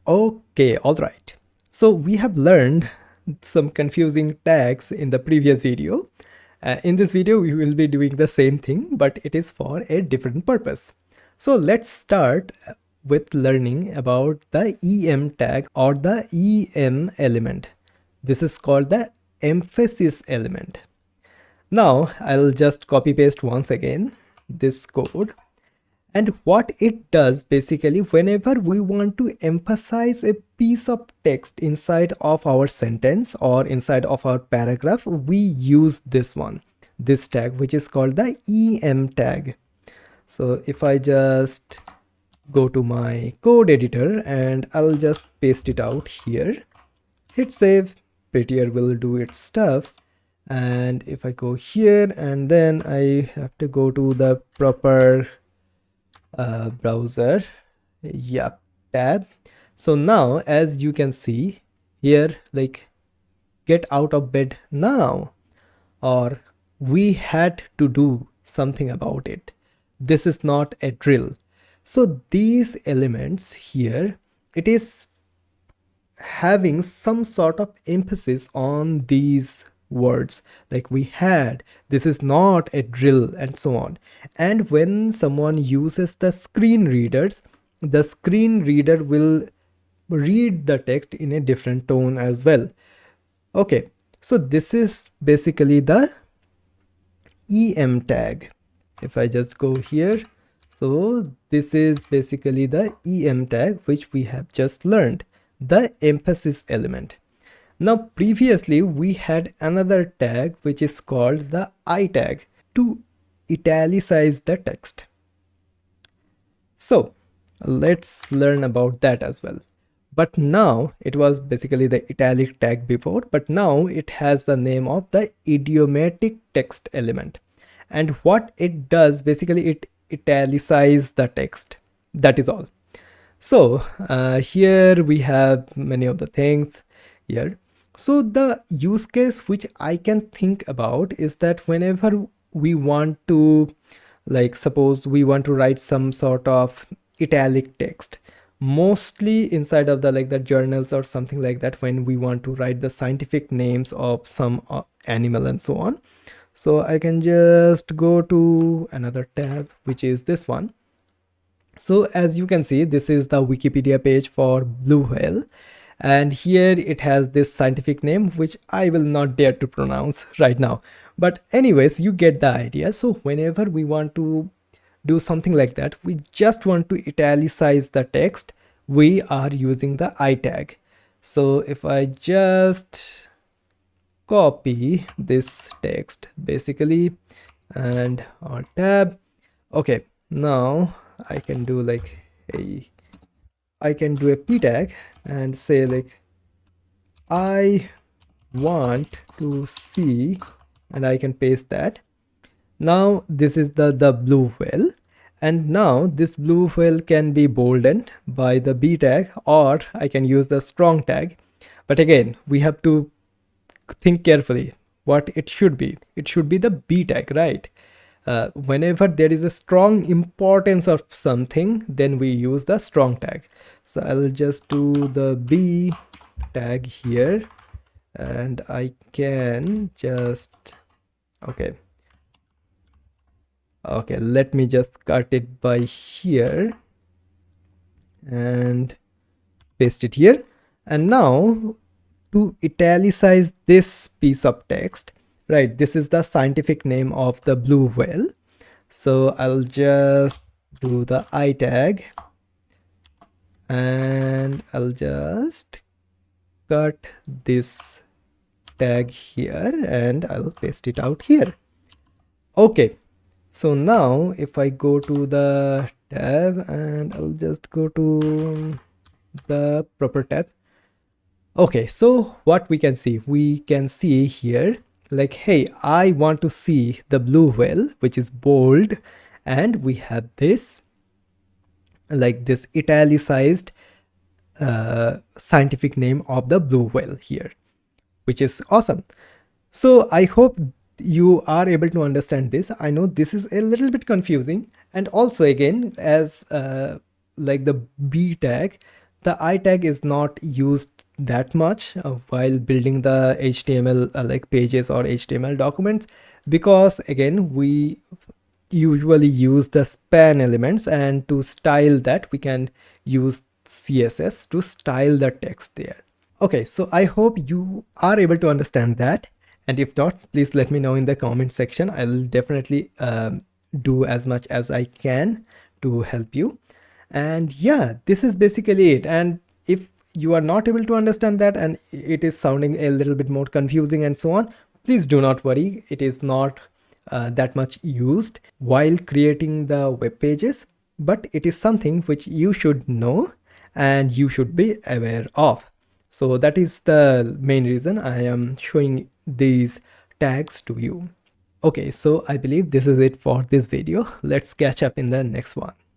Okay, all right. So we have learned some confusing tags in the previous video. In this video, we will be doing the same thing, but it is for a different purpose. So let's start with learning about the EM tag or the EM element. This is called the emphasis element. Now I'll just copy paste once again this code. And what it does basically, whenever we want to emphasize a piece of text inside of our sentence or inside of our paragraph, we use this tag, which is called the EM tag. So if I just go to my code editor and I'll just paste it out here, hit save, Prettier will do its stuff. And if I go here and then I have to go to the proper browser tab. So now as you can see here, like get out of bed now, or we had to do something about it. This is not a drill. So these elements here, it is having some sort of emphasis on these words, like we had, this is not a drill, and so on. And when someone uses the screen readers, the screen reader will read the text in a different tone as well. Okay, so this is basically the EM tag. If I just go here, so this is basically the EM tag which we have just learned, the emphasis element. Now previously we had another tag which is called the I tag to italicize the text. So let's learn about that as well. But now it was basically the italic tag before, but now it has the name of the idiomatic text element. And what it does, basically it italicizes the text. That is all. So here we have many of the things here. So the use case which I can think about is that whenever we want to, like suppose we want to write some sort of italic text, mostly inside of the like the journals or something like that, when we want to write the scientific names of some animal and so on. So I can just go to another tab, which is this one. So as you can see, this is the Wikipedia page for blue whale. And here it has this scientific name which I will not dare to pronounce right now, but anyways, you get the idea. So whenever we want to do something like that, we just want to italicize the text, we are using the I tag. So if I just copy this text basically and our tab, okay, now I can do like I can do a p tag and say like I want to see, and I can paste that. Now this is the blue whale, and now this blue whale can be boldened by the b tag, or I can use the strong tag. But again, we have to think carefully what it should be. It should be the b tag, right? Whenever there is a strong importance of something, then we use the strong tag. So I'll just do the b tag here, and I can just okay, let me just cut it by here and paste it here. And now to italicize this piece of text, right, this is the scientific name of the blue whale. So I'll just do the I tag and I'll just cut this tag here and I'll paste it out here. Okay, so now if I go to the tab and I'll just go to the proper tab. Okay, so what we can see here, like, hey, I want to see the blue whale, which is bold, and we have this like this italicized scientific name of the blue whale here, which is awesome. So I hope you are able to understand this. I know this is a little bit confusing, and also again, as like the b tag, the I tag is not used that much while building the HTML like pages or HTML documents, because again we usually use the span elements, and to style that we can use CSS to style the text there. Okay, so I hope you are able to understand that. And if not, please let me know in the comment section. I'll definitely do as much as I can to help you. And yeah, this is basically it. And if you are not able to understand that and it is sounding a little bit more confusing and so on, please do not worry. It is not that much used while creating the web pages, but it is something which you should know and you should be aware of. So that is the main reason I am showing these tags to you. Okay, so I believe this is it for this video. Let's catch up in the next one.